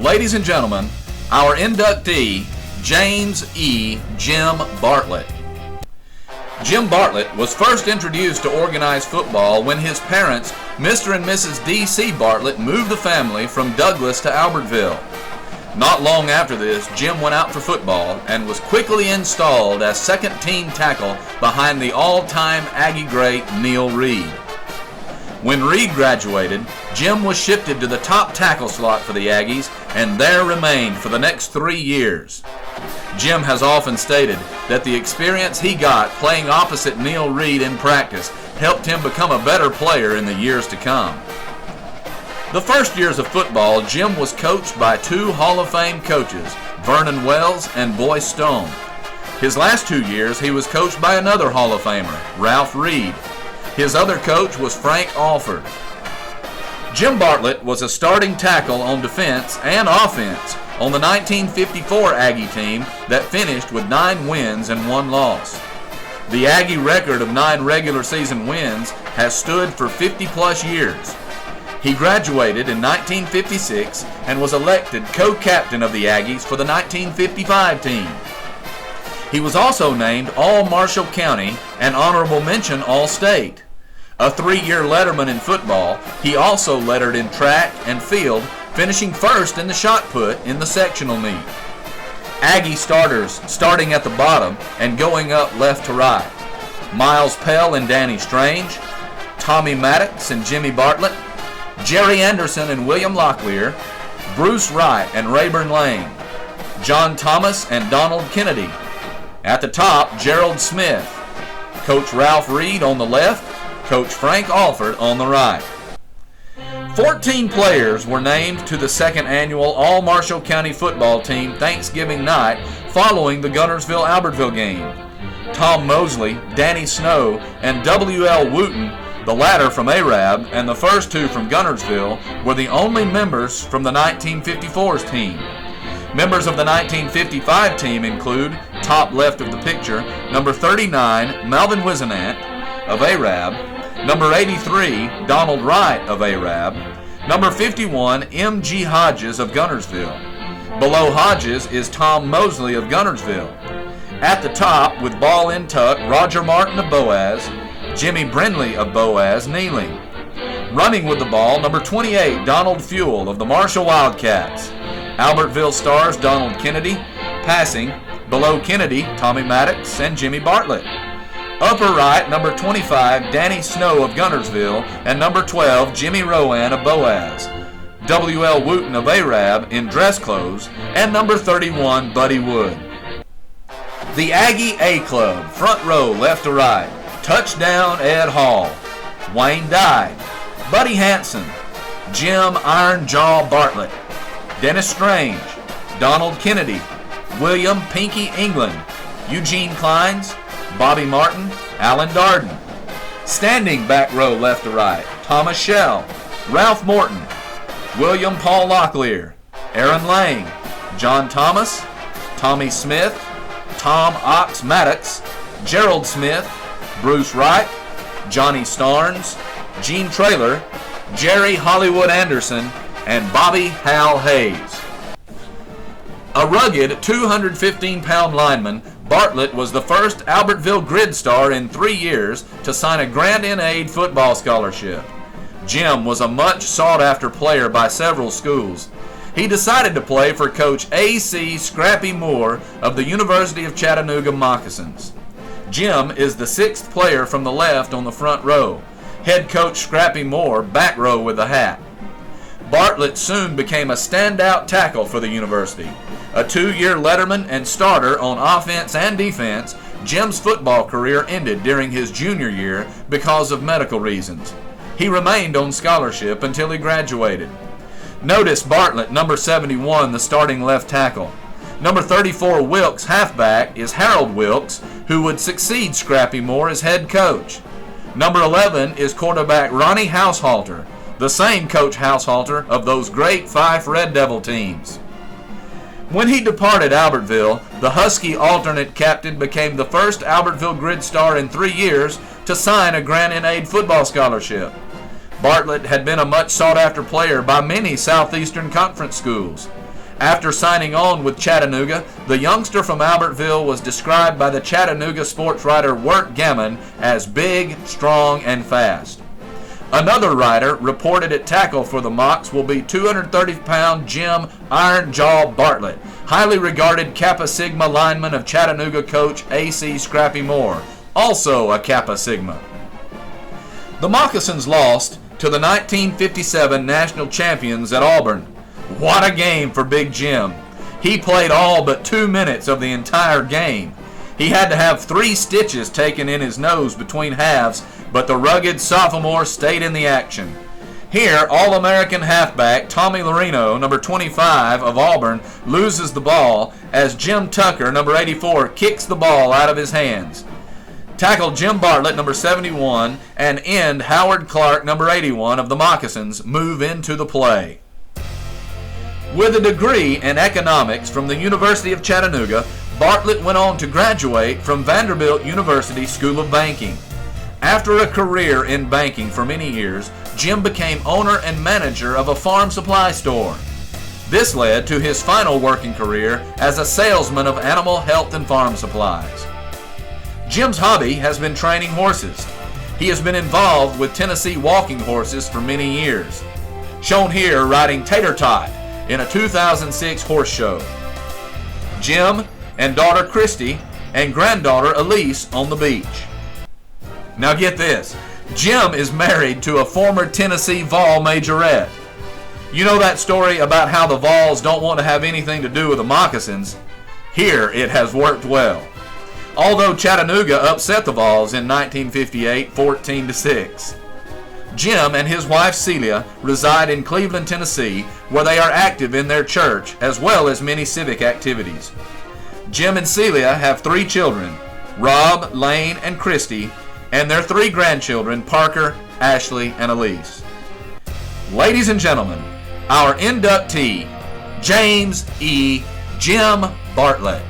Ladies and gentlemen, our inductee, James E. Jim Bartlett. Jim Bartlett was first introduced to organized football when his parents, Mr. and Mrs. D.C. Bartlett, moved the family from Douglas to Albertville. Not long after this, Jim went out for football and was quickly installed as second-team tackle behind the all-time Aggie great Neil Reed. When Reed graduated, Jim was shifted to the top tackle slot for the Aggies and there remained for the next 3 years. Jim has often stated that the experience he got playing opposite Neil Reed in practice helped him become a better player in the years to come. The first years of football, Jim was coached by two Hall of Fame coaches, Vernon Wells and Boyce Stone. His last 2 years, he was coached by another Hall of Famer, Ralph Reed. His other coach was Frank Alford. Jim Bartlett was a starting tackle on defense and offense on the 1954 Aggie team that finished with 9 wins and 1 loss. The Aggie record of 9 regular season wins has stood for 50-plus years. He graduated in 1956 and was elected co-captain of the Aggies for the 1955 team. He was also named All-Marshall County and Honorable Mention All-State. A 3-year letterman in football, he also lettered in track and field, finishing first in the shot put in the sectional meet. Aggie starters starting at the bottom and going up left to right: Miles Pell and Danny Strange, Tommy Maddox and Jimmy Bartlett, Jerry Anderson and William Locklear, Bruce Wright and Rayburn Lane, John Thomas and Donald Kennedy. At the top, Gerald Smith, Coach Ralph Reed on the left, Coach Frank Alford on the right. 14 players were named to the second annual All-Marshall County football team Thanksgiving night following the Guntersville-Albertville game. Tom Mosley, Danny Snow, and W.L. Wooten, the latter from Arab and the first 2 from Guntersville, were the only members from the 1954's team. Members of the 1955 team include, top left of the picture, number 39, Melvin Wisenant of Arab, number 83, Donald Wright of Arab, number 51, M.G. Hodges of Guntersville. Below Hodges is Tom Mosley of Guntersville. At the top, with ball in tuck, Roger Martin of Boaz, Jimmy Brindley of Boaz kneeling. Running with the ball, number 28, Donald Fuel of the Marshall Wildcats. Albertville Stars, Donald Kennedy. Passing, below Kennedy, Tommy Maddox and Jimmy Bartlett. Upper right, number 25, Danny Snow of Guntersville, and number 12, Jimmy Rowan of Boaz. W.L. Wooten of Arab in dress clothes, and number 31, Buddy Wood. The Aggie A Club, front row, left to right. Touchdown, Ed Hall. Wayne Dye, Buddy Hanson, Jim Iron Jaw Bartlett, Dennis Strange, Donald Kennedy, William Pinky England, Eugene Kleins, Bobby Martin, Alan Darden. Standing back row left to right, Thomas Shell, Ralph Morton, William Paul Locklear, Aaron Lang, John Thomas, Tommy Smith, Tom Ox Maddox, Gerald Smith, Bruce Wright, Johnny Starnes, Gene Traylor, Jerry Hollywood Anderson, and Bobby Hal Hayes. A rugged 215-pound lineman, Bartlett was the first Albertville Grid Star in 3 years to sign a Grant in Aid football scholarship. Jim was a much sought-after player by several schools. He decided to play for Coach A.C. Scrappy Moore of the University of Chattanooga Moccasins. Jim is the 6th player from the left on the front row. Head coach Scrappy Moore, back row with the hat. Bartlett soon became a standout tackle for the university. A 2-year letterman and starter on offense and defense, Jim's football career ended during his junior year because of medical reasons. He remained on scholarship until he graduated. Notice Bartlett, number 71, the starting left tackle. Number 34, Wilkes, halfback, is Harold Wilkes, who would succeed Scrappy Moore as head coach. Number 11 is quarterback Ronnie Haushalter, the same Coach Haushalter of those great Fife Red Devil teams. When he departed Albertville, the Husky alternate captain became the first Albertville Grid Star in 3 years to sign a Grant in Aid football scholarship. Bartlett had been a much sought-after player by many Southeastern Conference schools. After signing on with Chattanooga, the youngster from Albertville was described by the Chattanooga sports writer Wirt Gammon as big, strong, and fast. Another writer reported at tackle for the Mocs will be 230-pound Jim Iron Jaw Bartlett, highly regarded Kappa Sigma lineman of Chattanooga coach A.C. Scrappy Moore, also a Kappa Sigma. The Moccasins lost to the 1957 national champions at Auburn. What a game for Big Jim. He played all but 2 minutes of the entire game. He had to have 3 stitches taken in his nose between halves, but the rugged sophomore stayed in the action. Here, All-American halfback Tommy Larino, number 25 of Auburn, loses the ball as Jim Tucker, number 84, kicks the ball out of his hands. Tackle Jim Bartlett, number 71, and end Howard Clark, number 81 of the Moccasins, move into the play. With a degree in economics from the University of Chattanooga, Bartlett went on to graduate from Vanderbilt University School of Banking. After a career in banking for many years, Jim became owner and manager of a farm supply store. This led to his final working career as a salesman of animal health and farm supplies. Jim's hobby has been training horses. He has been involved with Tennessee walking horses for many years. Shown here riding Tater Tot in a 2006 horse show. Jim and daughter Christy and granddaughter Elise on the beach. Now get this, Jim is married to a former Tennessee Vol majorette. You know that story about how the Vols don't want to have anything to do with the Moccasins? Here it has worked well. Although Chattanooga upset the Vols in 1958, 14-6. Jim and his wife Celia reside in Cleveland, Tennessee, where they are active in their church as well as many civic activities. Jim and Celia have 3 children, Rob, Lane, and Christy, and their 3 grandchildren, Parker, Ashley, and Elise. Ladies and gentlemen, our inductee, James E. Jim Bartlett.